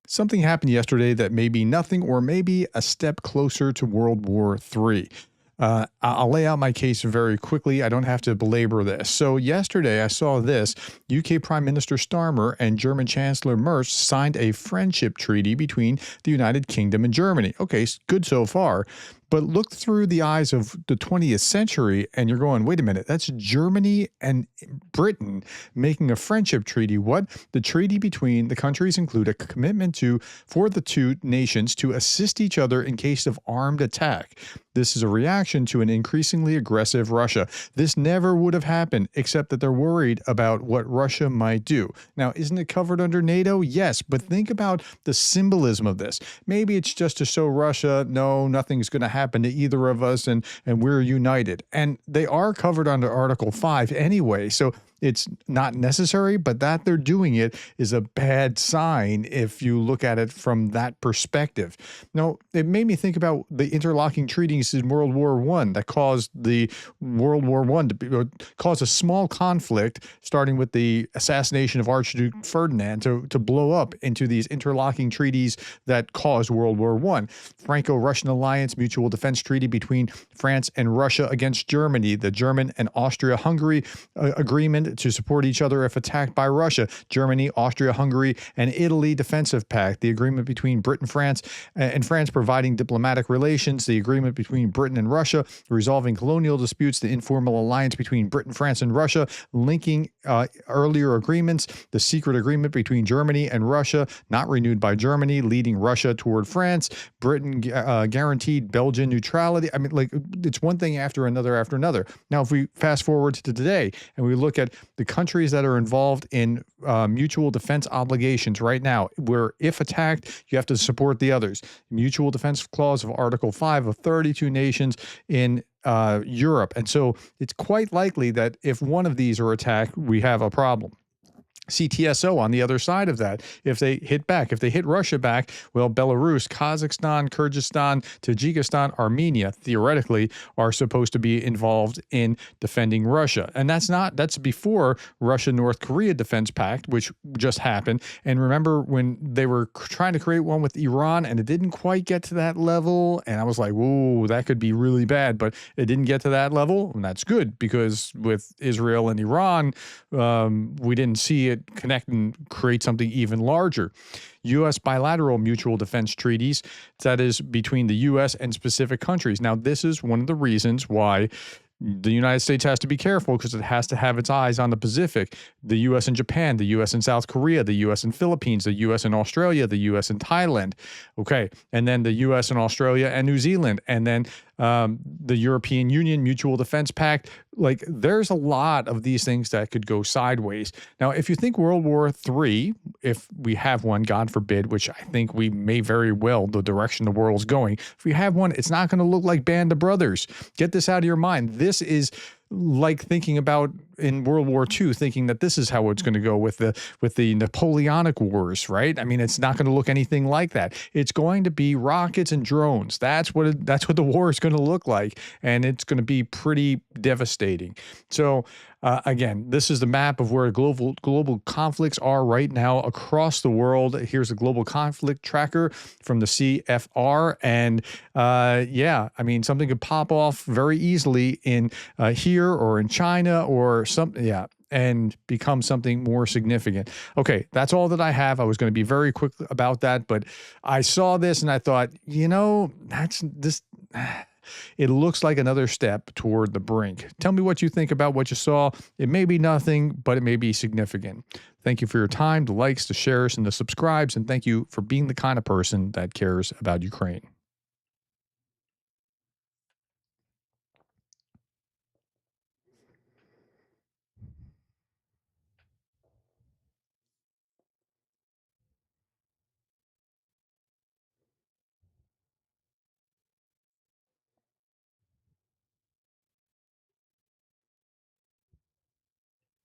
Something happened yesterday that may be nothing or maybe a step closer to World War III. I'll lay out my case very quickly. I don't have to belabor this. So yesterday I saw this. UK Prime Minister Starmer and German Chancellor Merz signed a friendship treaty between the United Kingdom and Germany. Okay, good so far. But look through the eyes of the 20th century and you're going, wait a minute, that's Germany and Britain making a friendship treaty. What? The treaty between the countries include a commitment for the two nations to assist each other in case of armed attack. This is a reaction to an increasingly aggressive Russia. This never would have happened except that they're worried about what Russia might do. Now, isn't it covered under NATO? Yes, but think about the symbolism of this. Maybe it's just to show Russia, no, nothing's going to happen to either of us and we're united. And they are covered under Article 5 anyway, so it's not necessary, but that they're doing it is a bad sign if you look at it from that perspective. Now, it made me think about the interlocking treaties in World War I that caused the World War I to cause a small conflict, starting with the assassination of Archduke Ferdinand, to blow up into these interlocking treaties that caused World War I. Franco-Russian alliance, mutual defense treaty between France and Russia against Germany, the German and Austria-Hungary agreement to support each other if attacked by Russia, Germany, Austria, Hungary, and Italy defensive pact, the agreement between Britain, France, and France providing diplomatic relations, the agreement between Britain and Russia resolving colonial disputes, the informal alliance between Britain, France, and Russia linking earlier agreements, the secret agreement between Germany and Russia, not renewed by Germany, leading Russia toward France, Britain guaranteed Belgian neutrality. I mean, like, it's one thing after another after another. Now, if we fast forward to today and we look at the countries that are involved in mutual defense obligations right now, where if attacked, you have to support the others. Mutual defense clause of Article 5 of 32 nations in Europe. And so it's quite likely that if one of these are attacked, we have a problem. CTSO on the other side of that, if they hit back, if they hit Russia back, well, Belarus, Kazakhstan, Kyrgyzstan, Tajikistan, Armenia, theoretically, are supposed to be involved in defending Russia. And that's before Russia-North Korea Defense Pact, which just happened. And remember when they were trying to create one with Iran and it didn't quite get to that level? And I was like, whoa, that could be really bad, but it didn't get to that level. And that's good because with Israel and Iran, we didn't see it connect and create something even larger. U.S. bilateral mutual defense treaties, that is between the U.S. and specific countries. Now, this is one of the reasons why the United States has to be careful because it has to have its eyes on the Pacific, the U.S. and Japan, the U.S. and South Korea, the U.S. and Philippines, the U.S. and Australia, the U.S. and Thailand. Okay. And then the U.S. and Australia and New Zealand. And then the European Union Mutual Defense Pact. Like, there's a lot of these things that could go sideways. Now, if you think World War III, if we have one, God forbid, which I think we may very well, the direction the world's going, if we have one, it's not going to look like Band of Brothers. Get this out of your mind. This is like thinking about in World War II, thinking that this is how it's going to go with the Napoleonic Wars, right? I mean, it's not going to look anything like that. It's going to be rockets and drones. That's what the war is going to look like, and it's going to be pretty devastating. So again, this is the map of where global conflicts are right now across the world. Here's a global conflict tracker from the CFR, and yeah, I mean, something could pop off very easily in here or in China or something, yeah, and become something more significant. Okay, that's all that I have. I was going to be very quick about that, but I saw this and I thought, you know, it looks like another step toward the brink. Tell me what you think about what you saw. It may be nothing, but it may be significant. Thank you for your time, the likes, the shares, and the subscribes, and thank you for being the kind of person that cares about Ukraine.